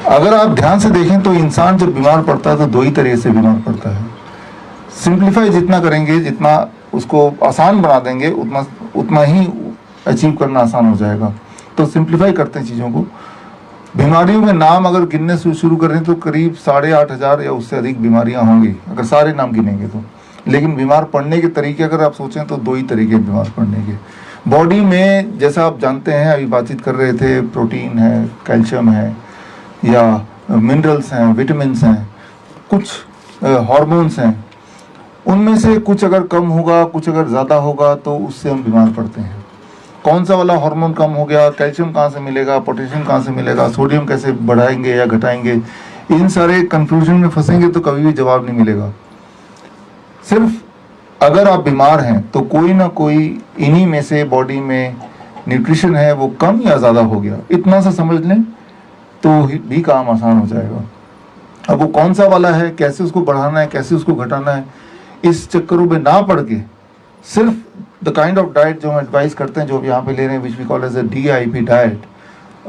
अगर आप ध्यान से देखें तो इंसान जब बीमार पड़ता है तो दो ही तरीके से बीमार पड़ता है। सिंप्लीफाई जितना करेंगे, जितना उसको आसान बना देंगे, उतना उतना ही अचीव करना आसान हो जाएगा। तो सिंप्लीफाई करते हैं चीज़ों को। बीमारियों में नाम अगर गिनने से शुरू करें तो करीब 8,500 या उससे अधिक बीमारियां होंगी, अगर सारे नाम गिनेंगे तो। लेकिन बीमार पड़ने के तरीके अगर आप सोचें तो दो ही तरीके बीमार पड़ने के। बॉडी में जैसा आप जानते हैं, अभी बातचीत कर रहे थे, प्रोटीन है, कैल्शियम है, या मिनरल्स हैं, विटामिन्स हैं, कुछ हार्मोन्स हैं, उनमें से कुछ अगर कम होगा, कुछ अगर ज़्यादा होगा तो उससे हम बीमार पड़ते हैं। कौन सा वाला हार्मोन कम हो गया, कैल्शियम कहाँ से मिलेगा, पोटेशियम कहाँ से मिलेगा, सोडियम कैसे बढ़ाएंगे या घटाएंगे, इन सारे कंफ्यूजन में फंसेंगे तो कभी भी जवाब नहीं मिलेगा। सिर्फ अगर आप बीमार हैं तो कोई ना कोई इन्हीं में से बॉडी में न्यूट्रिशन है वो कम या ज़्यादा हो गया, इतना सा समझ लें तो भी काम आसान हो जाएगा। अब वो कौन सा वाला है, कैसे उसको बढ़ाना है, कैसे उसको घटाना है, इस चक्करों में ना पड़ के सिर्फ द काइंड ऑफ डाइट जो हम एडवाइस करते हैं, जो यहाँ पे ले रहे हैं, which we call as a DIP diet,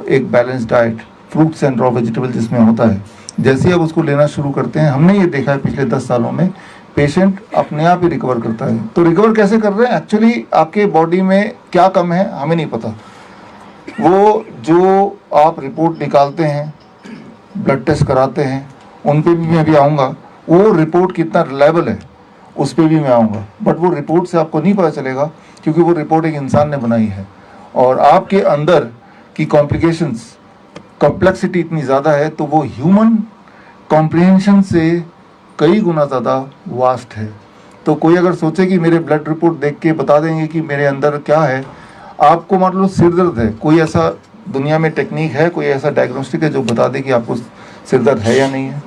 एक balance diet, fruits and raw vegetable जिसमें होता है, जैसे ही आप उसको लेना शुरू करते हैं, हमने ये देखा है पिछले 10 सालों में पेशेंट अपने आप ही रिकवर करता है। तो रिकवर कैसे कर रहे हैं, एक्चुअली आपके बॉडी में क्या कम है हमें नहीं पता। वो जो आप रिपोर्ट निकालते हैं, ब्लड टेस्ट कराते हैं, उन पे भी मैं अभी आऊँगा, वो रिपोर्ट कितना रिलायबल है उस पर भी मैं आऊँगा। बट वो रिपोर्ट से आपको नहीं पता चलेगा क्योंकि वो रिपोर्ट एक इंसान ने बनाई है और आपके अंदर की कॉम्प्लिकेशंस, कॉम्प्लेक्सिटी इतनी ज़्यादा है तो वो ह्यूमन कॉम्प्रिहेंशन से कई गुना ज़्यादा वास्ट है। तो कोई अगर सोचे कि मेरे ब्लड रिपोर्ट देख के बता देंगे कि मेरे अंदर क्या है, आपको मान लो सिर दर्द है, कोई ऐसा दुनिया में टेक्निक है, कोई ऐसा डायग्नोस्टिक है जो बता दे कि आपको सिर दर्द है या नहीं है?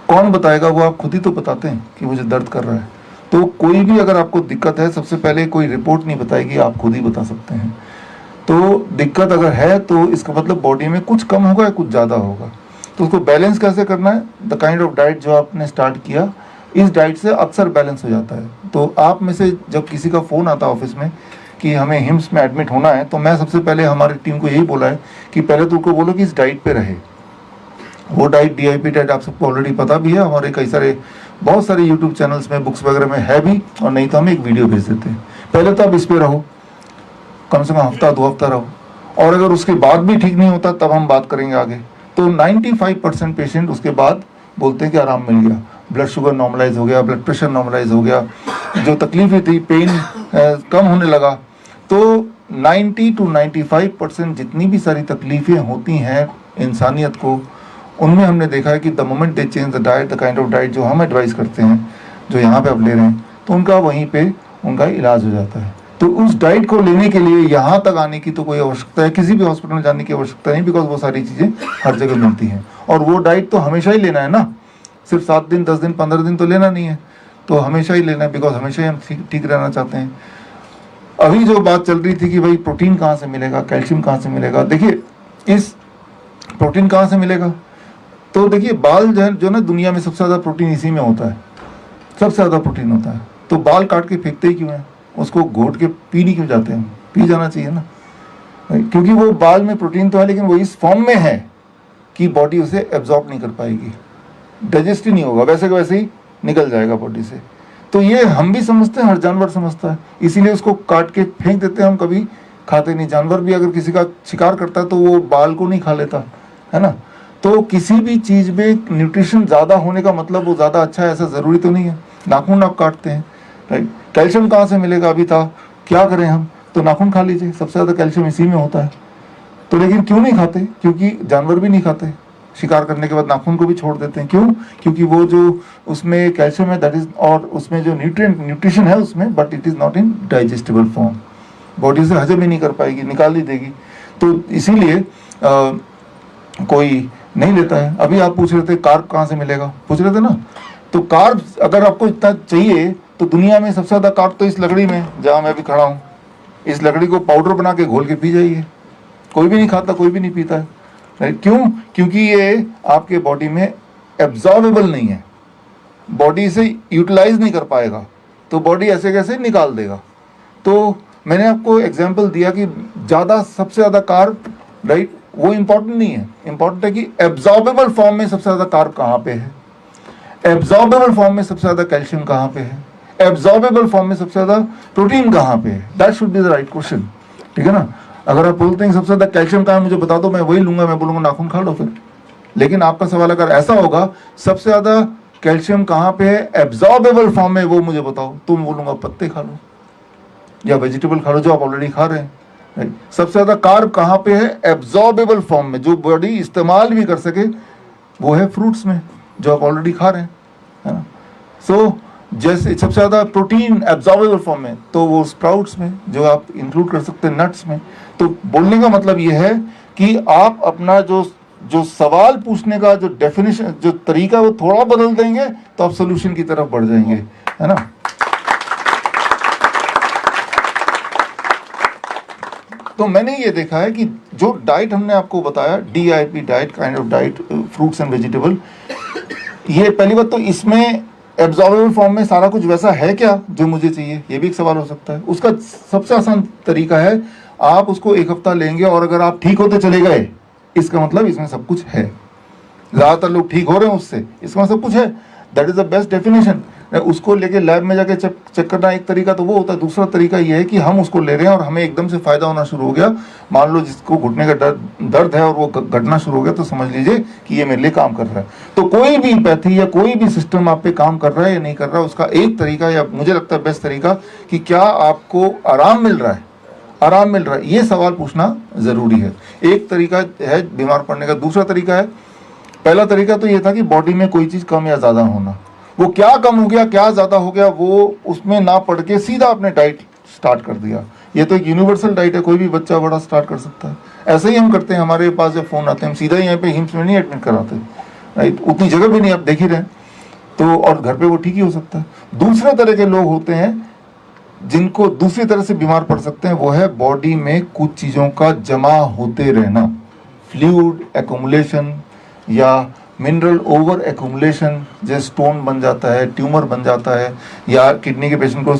कौन बताएगा? वो आप खुद ही तो बताते हैं कि मुझे दर्द कर रहा है। तो कोई भी अगर आपको दिक्कत है, सबसे पहले कोई रिपोर्ट नहीं बताएगी, आप खुद ही बता सकते हैं। तो दिक्कत अगर है तो इसका मतलब बॉडी में कुछ कम होगा या कुछ ज़्यादा होगा। तो उसको बैलेंस कैसे करना है? द काइंड ऑफ डाइट जो आपने स्टार्ट किया, इस डाइट से अक्सर बैलेंस हो जाता है। तो आप में से जब किसी का फ़ोन आता है ऑफिस में कि हमें हिम्स में एडमिट होना है, तो मैं सबसे पहले हमारी टीम को यही बोला है कि पहले तो उनको बोलो कि इस डाइट पे रहे। वो डाइट DIP डाइट आप सबको ऑलरेडी पता भी है, हमारे कई सारे बहुत सारे यूट्यूब चैनल्स में, बुक्स वगैरह में है भी, और नहीं तो हम एक वीडियो भेज देते हैं। पहले तो आप इस पे रहो, कम से कम हफ्ता 2 हफ्ता रहो, और अगर उसके बाद भी ठीक नहीं होता तब हम बात करेंगे आगे। तो 95% पेशेंट उसके बाद बोलते हैं कि आराम मिल गया, ब्लड शुगर नॉर्मलाइज हो गया, ब्लड प्रेशर नॉर्मलाइज हो गया, जो तकलीफें थी, पेन कम होने लगा। तो 90 to 95% जितनी भी सारी तकलीफें होती हैं इंसानियत को, उनमें हमने देखा है कि the moment they change the diet, the kind of diet जो हम एडवाइस करते हैं, जो यहाँ पे आप ले रहे हैं, तो उनका वहीं पे उनका इलाज हो जाता है। तो उस डाइट को लेने के लिए यहाँ तक आने की तो कोई आवश्यकता है, किसी भी हॉस्पिटल में जाने की आवश्यकता नहीं, बिकॉज वो सारी चीज़ें हर जगह मिलती हैं। और वो डाइट तो हमेशा ही लेना है ना, सिर्फ 7 दिन, 10 दिन, 15 दिन तो लेना नहीं है, तो हमेशा ही लेना है, बिकॉज हमेशा ही हम ठीक रहना चाहते हैं। अभी जो बात चल रही थी कि भाई प्रोटीन कहाँ से मिलेगा, कैल्शियम कहाँ से मिलेगा, देखिए इस प्रोटीन कहाँ से मिलेगा, तो देखिए बाल जो ना दुनिया में सबसे ज़्यादा प्रोटीन इसी में होता है, सबसे ज़्यादा प्रोटीन होता है। तो बाल काट के फेंकते ही क्यों हैं? उसको घोट के पी नहीं क्यों जाते हैं? पी जाना चाहिए ना, क्योंकि वो बाल में प्रोटीन तो है लेकिन वो इस फॉर्म में है कि बॉडी उसे एब्जॉर्ब नहीं कर पाएगी, डाइजेस्ट ही नहीं होगा, वैसे का वैसे ही निकल जाएगा बॉडी से। तो ये हम भी समझते हैं, हर जानवर समझता है, इसीलिए उसको काट के फेंक देते हैं, हम कभी खाते नहीं। जानवर भी अगर किसी का शिकार करता है तो वो बाल को नहीं खा लेता है ना। तो किसी भी चीज़ में न्यूट्रिशन ज़्यादा होने का मतलब वो ज़्यादा अच्छा है ऐसा ज़रूरी तो नहीं है। नाखून आप काटते हैं, राइट, कैल्शियम कहाँ से मिलेगा? अभी था, क्या करें हम? तो नाखून खा लीजिए, सबसे ज़्यादा कैल्शियम इसी में होता है। तो लेकिन क्यों नहीं खाते? क्योंकि जानवर भी नहीं खाते, शिकार करने के बाद नाखून को भी छोड़ देते हैं। क्यों? क्योंकि वो जो उसमें कैल्शियम है दैट इज, और उसमें जो न्यूट्रिशन है उसमें, but it is not in digestible form, body से हजम ही नहीं कर पाएगी, निकाल ही देगी। तो इसीलिए कोई नहीं लेता है। अभी आप पूछ रहे थे कार्ब कहाँ से मिलेगा, पूछ रहे थे ना। तो कार्ब अगर आपको इतना चाहिए तो दुनिया में सबसे ज़्यादा कार्ब तो इस लकड़ी में, जहाँ मैं भी खड़ा हूँ, इस लकड़ी को पाउडर बना के घोल के पी जाइए। कोई भी नहीं खाता, कोई भी नहीं पीता है, राइट। क्यों? क्योंकि ये आपके बॉडी में एब्जॉर्बेबल नहीं है, बॉडी से यूटिलाइज नहीं कर पाएगा, तो बॉडी ऐसे कैसे निकाल देगा। तो मैंने आपको एग्जांपल दिया कि ज़्यादा, सबसे ज़्यादा कार्ब, राइट, वो इंपॉर्टेंट नहीं है, इंपॉर्टेंट है कि एब्जॉर्बेबल फॉर्म में सबसे ज्यादा कार्ब कहाँ पे है, एब्जॉर्बेबल फॉर्म में सबसे ज्यादा कैल्शियम कहाँ पे है, एब्जॉर्बेबल फॉर्म में सबसे ज्यादा प्रोटीन कहाँ पे है। That should be the right question, ठीक है ना। अगर आप बोलते हैं सबसे ज्यादा कैल्शियम कहाँ है मुझे बता दो, मैं वही लूंगा, मैं बोलूंगा नाखून खा लो फिर। लेकिन आपका सवाल अगर ऐसा होगा सबसे ज्यादा कैल्शियम कहाँ पे है एब्जॉर्बेबल फॉर्म में वो मुझे बताओ, तो मैं बोलूंगा पत्ते खा लो या वेजिटेबल खा लो जो आप ऑलरेडी खा रहे हैं। सबसे ज्यादा कार्ब कहाँ पे है एब्जॉर्बेबल फॉर्म में, जो बॉडी इस्तेमाल भी कर सके, वो है फ्रूट्स में जो आप ऑलरेडी खा रहे हैं, है ना। सो जैसे सबसे ज्यादा प्रोटीन एब्जॉर्बेबल फॉर्म में, तो वो स्प्राउट्स में जो आप इंक्लूड कर सकते हैं, नट्स में। तो बोलने का मतलब ये है कि आप अपना जो सवाल पूछने का जो डेफिनेशन, जो तरीका, वो थोड़ा बदल देंगे तो आप सोल्यूशन की तरफ बढ़ जाएंगे, है ना। तो मैंने ये देखा है कि जो डाइट हमने आपको बताया, DIP diet, kind of diet, fruits and vegetable, ये पहली बात तो इसमें एब्जॉर्बेबल फॉर्म में सारा कुछ वैसा है क्या जो मुझे चाहिए, ये भी एक सवाल हो सकता है। उसका सबसे आसान तरीका है आप उसको एक हफ्ता लेंगे और अगर आप ठीक होते चले गए, इसका मतलब इसमें सब कुछ है। ज्यादातर लोग ठीक हो रहे हैं उससे, इसमें सब कुछ है, that is the best definition. उसको लेके लैब में जाके चेक करना एक तरीका तो वो होता है, दूसरा तरीका ये है कि हम उसको ले रहे हैं और हमें एकदम से फायदा होना शुरू हो गया। मान लो जिसको घुटने का दर्द है और वो घटना शुरू हो गया, तो समझ लीजिए कि ये मेरे लिए काम कर रहा है। तो कोई भी पैथी या कोई भी सिस्टम आप पे काम कर रहा है या नहीं कर रहा है, उसका एक तरीका, या मुझे लगता है बेस्ट तरीका, कि क्या आपको आराम मिल रहा है, आराम मिल रहा है, ये सवाल पूछना जरूरी है। एक तरीका है बीमार पड़ने का। दूसरा तरीका है, पहला तरीका तो ये था कि बॉडी में कोई चीज कम या ज्यादा होना, वो क्या कम हो गया क्या ज्यादा हो गया वो उसमें ना पढ़ के सीधा आपने डाइट स्टार्ट कर दिया। ये तो एक यूनिवर्सल डाइट है, कोई भी बच्चा बड़ा स्टार्ट कर सकता है। ऐसे ही हम करते हैं, हमारे पास जब फोन आते हैं हम सीधा ही यहाँ पे हिम्स में नहीं एडमिट कराते, राइट, उतनी जगह भी नहीं, आप देख ही रहे हैं। तो और घर पे वो ठीक ही हो सकता है। दूसरे तरह के लोग होते हैं जिनको दूसरी तरह से बीमार पड़ सकते हैं, वो है बॉडी में कुछ चीजों का जमा होते रहना, फ्लूइड एक्युमुलेशन या मिनरल ओवर एक्युमुलेशन, जैसे स्टोन बन जाता है, ट्यूमर बन जाता है, या किडनी के पेशेंट को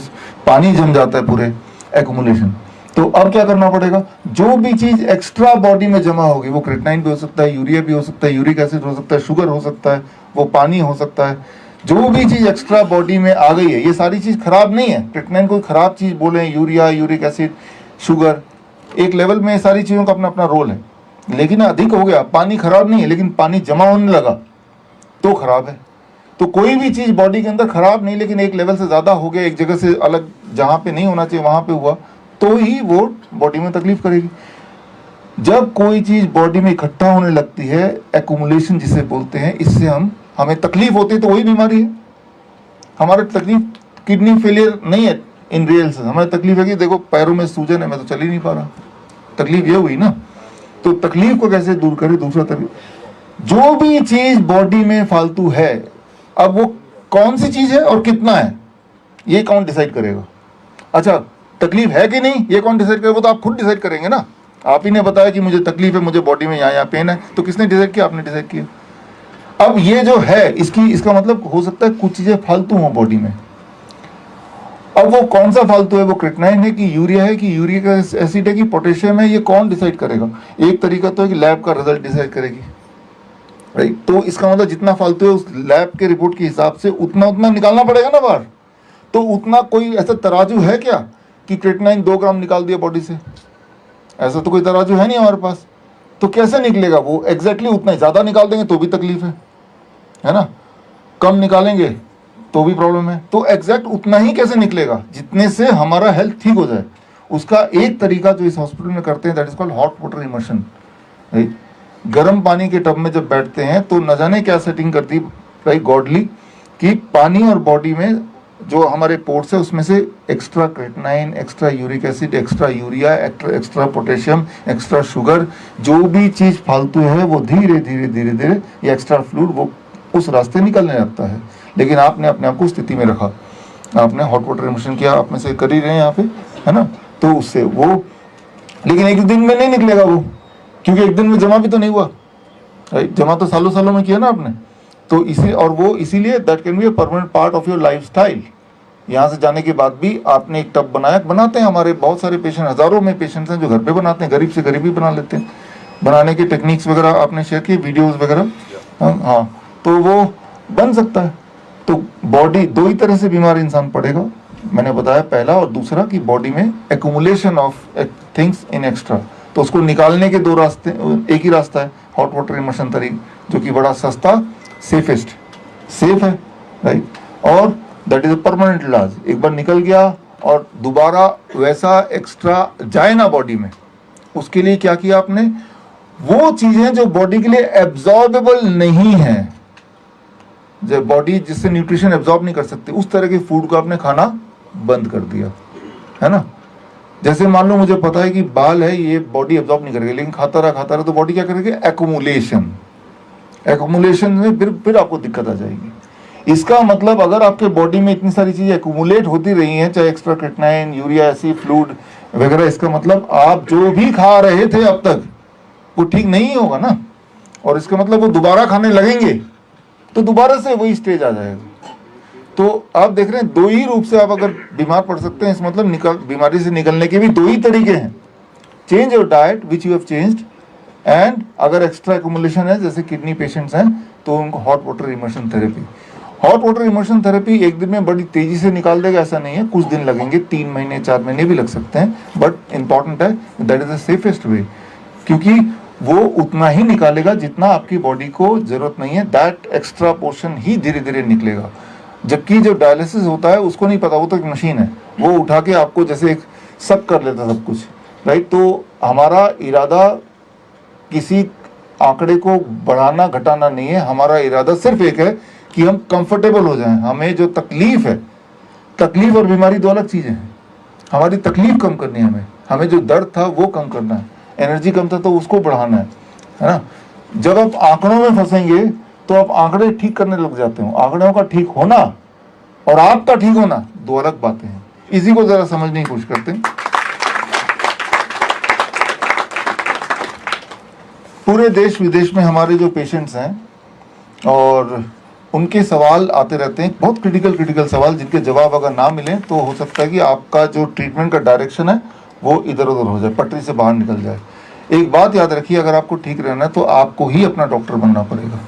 पानी जम जाता है पूरे, एक्युमुलेशन। तो अब क्या करना पड़ेगा, जो भी चीज एक्स्ट्रा बॉडी में जमा होगी, वो क्रिएटिनिन भी हो सकता है, यूरिया भी हो सकता है, यूरिक एसिड हो सकता है, शुगर हो सकता है, वो पानी हो सकता है, जो भी चीज एक्स्ट्रा बॉडी में आ गई है, ये सारी चीज खराब नहीं है। क्रिएटिनिन कोई खराब चीज बोले, यूरिया, यूरिक एसिड, शुगर, एक लेवल में सारी चीजों का अपना अपना रोल है। लेकिन अधिक हो गया, पानी खराब नहीं है, लेकिन पानी जमा होने लगा तो खराब है। तो कोई भी चीज बॉडी के अंदर खराब नहीं, लेकिन एक लेवल से ज्यादा हो गया, एक जगह से अलग, जहां पे नहीं होना चाहिए वहां पे हुआ, तो ही वो बॉडी में तकलीफ करेगी। जब कोई चीज बॉडी में इकट्ठा होने लगती है, एक्युमुलेशन जिसे बोलते हैं, इससे हमें तकलीफ होती है, तो वही बीमारी है। हमारा तकलीफ किडनी फेलियर नहीं है इन रियल से, हमारी तकलीफ है कि देखो पैरों में सूजन है, मैं तो चल ही नहीं पा रहा, तकलीफ ये हुई ना। तो तकलीफ को कैसे दूर करें, दूसरा तरीका, जो भी चीज बॉडी में फालतू है, अब वो कौन सी चीज है और कितना है, ये कौन डिसाइड करेगा। अच्छा, तकलीफ है कि नहीं, ये कौन डिसाइड करेगा, वो तो आप खुद डिसाइड करेंगे ना। आप ही ने बताया कि मुझे तकलीफ है, मुझे बॉडी में यहाँ पेन है, तो किसने डिसाइड किया, आपने डिसाइड किया। अब ये जो है इसका मतलब हो सकता है कुछ चीजें फालतू हो बॉडी में। अब वो कौन सा फालतू है, वो क्रिएटिनिन है कि यूरिया है कि यूरिक एसिड है कि पोटेशियम है, ये कौन डिसाइड करेगा। एक तरीका तो है कि लैब का रिजल्ट डिसाइड करेगी, राइट। तो इसका मतलब जितना फालतू है उस लैब के रिपोर्ट के हिसाब से उतना निकालना पड़ेगा ना बाहर। तो उतना कोई ऐसा तराजू है क्या कि क्रिएटिनिन 2 ग्राम निकाल दिया बॉडी से, ऐसा तो कोई तराजू है नहीं हमारे पास। तो कैसे निकलेगा वो, एग्जैक्टली उतना ही। ज्यादा निकाल देंगे तो भी तकलीफ है ना, कम निकालेंगे तो भी प्रॉब्लम है। तो एग्जैक्ट उतना ही कैसे निकलेगा जितने से हमारा हेल्थ ठीक हो जाए। उसका एक तरीका जो इस हॉस्पिटल में करते हैं, that is called hot water immersion. गर्म पानी के टब में जब बैठते हैं तो न जाने क्या सेटिंग करती है गॉडली, कि पानी और बॉडी में जो हमारे पोर्ट्स है उसमें से extra creatinine, extra uric acid, extra urea, extra potassium, extra sugar, जो भी चीज फालतू है वो धीरे धीरे धीरे धीरे ये एक्स्ट्रा फ्लूइड वो उस रास्ते निकलने लगता है। लेकिन आपने अपने आप को स्थिति में रखा, आपने हॉट वाटर इमर्शन किया, आप में से कर ही रहे हैं यहाँ पे, है ना। तो उससे वो, लेकिन एक दिन में नहीं निकलेगा वो, क्योंकि एक दिन में जमा भी तो नहीं हुआ, राइट। जमा तो सालों सालों में किया ना आपने। तो इसी और वो इसीलिए that can be a permanent part of your lifestyle. यहाँ से जाने के बाद भी आपने एक टब बनाते हैं। हमारे बहुत सारे पेशेंट, हजारों में पेशेंट्स हैं जो घर पे बनाते हैं, गरीब से गरीब ही बना लेते हैं। बनाने की टेक्निक्स वगैरह आपने शेयर की, वीडियोस वगैरह। हाँ, तो वो बन सकता है। तो बॉडी दो ही तरह से बीमार इंसान पड़ेगा, मैंने बताया, पहला और दूसरा कि बॉडी में accumulation of things in extra, तो उसको निकालने के दो रास्ते, एक ही रास्ता है हॉट वाटर इमर्शन तरीक, जो कि बड़ा सस्ता, सेफ है, राइट, और दैट इज अ परमानेंट इलाज। एक बार निकल गया और दोबारा वैसा एक्स्ट्रा जाए ना बॉडी में, उसके लिए क्या किया आपने, वो चीजें जो बॉडी के लिए एब्जॉर्बेबल नहीं है, जो बॉडी जिससे न्यूट्रिशन एब्जॉर्ब नहीं कर सकती, उस तरह के फूड को आपने खाना बंद कर दिया, है ना। जैसे मान लो मुझे पता है कि बाल है, ये बॉडी एब्जॉर्ब नहीं करेगी, लेकिन खाता रहा तो बॉडी क्या करेगी, एक्यूमुलेशन में फिर आपको दिक्कत आ जाएगी। इसका मतलब अगर आपके बॉडी में इतनी सारी चीजें एक्यूमुलेट होती रही हैं, चाहे extra creatinine, urea acid, fluid वगैरह, इसका मतलब आप जो भी खा रहे थे अब तक वो ठीक नहीं होगा ना, और इसका मतलब वो दोबारा खाने लगेंगे तो दोबारा से वही स्टेज आ जाएगा। तो आप देख रहे हैं, दो ही रूप से आप अगर बीमार पड़ सकते हैं, इस मतलब बीमारी से निकलने के भी दो ही तरीके हैं, change your diet which you have changed, and अगर एक्स्ट्रा एक्यूमुलेशन है, जैसे किडनी पेशेंट्स हैं, तो उनको हॉट वाटर इमर्शन थेरेपी एक दिन में बड़ी तेजी से निकाल देगा ऐसा नहीं है, कुछ दिन लगेंगे, 3 महीने 4 महीने भी लग सकते हैं, बट इंपॉर्टेंट है that is the safest way, क्योंकि वो उतना ही निकालेगा जितना आपकी बॉडी को जरूरत नहीं है, दैट एक्स्ट्रा पोर्शन ही धीरे धीरे निकलेगा। जबकि जो डायलिसिस होता है उसको नहीं पता, वो तो एक मशीन है, वो उठा के आपको जैसे एक सब कर लेता सब कुछ, राइट। तो हमारा इरादा किसी आंकड़े को बढ़ाना घटाना नहीं है, हमारा इरादा सिर्फ एक है कि हम कंफर्टेबल हो जाएं। हमें जो तकलीफ है, तकलीफ और बीमारी दो अलग चीजें हैं, हमारी तकलीफ कम करनी है, हमें जो दर्द था वो कम करना है, एनर्जी कम था तो उसको बढ़ाना है ना। जब आप आंकड़ों में फंसेंगे तो आप आंकड़े ठीक करने लग जाते हो, आंकड़ों का ठीक होना और आपका ठीक होना दो अलग बातें हैं। इसी को जरा समझने की कोशिश करते हैं। पूरे देश विदेश में हमारे जो पेशेंट्स हैं और उनके सवाल आते रहते हैं, बहुत क्रिटिकल सवाल, जिनके जवाब अगर ना मिले तो हो सकता है कि आपका जो ट्रीटमेंट का डायरेक्शन है वो इधर उधर हो जाए, पटरी से बाहर निकल जाए। एक बात याद रखिए, अगर आपको ठीक रहना है तो आपको ही अपना डॉक्टर बनना पड़ेगा।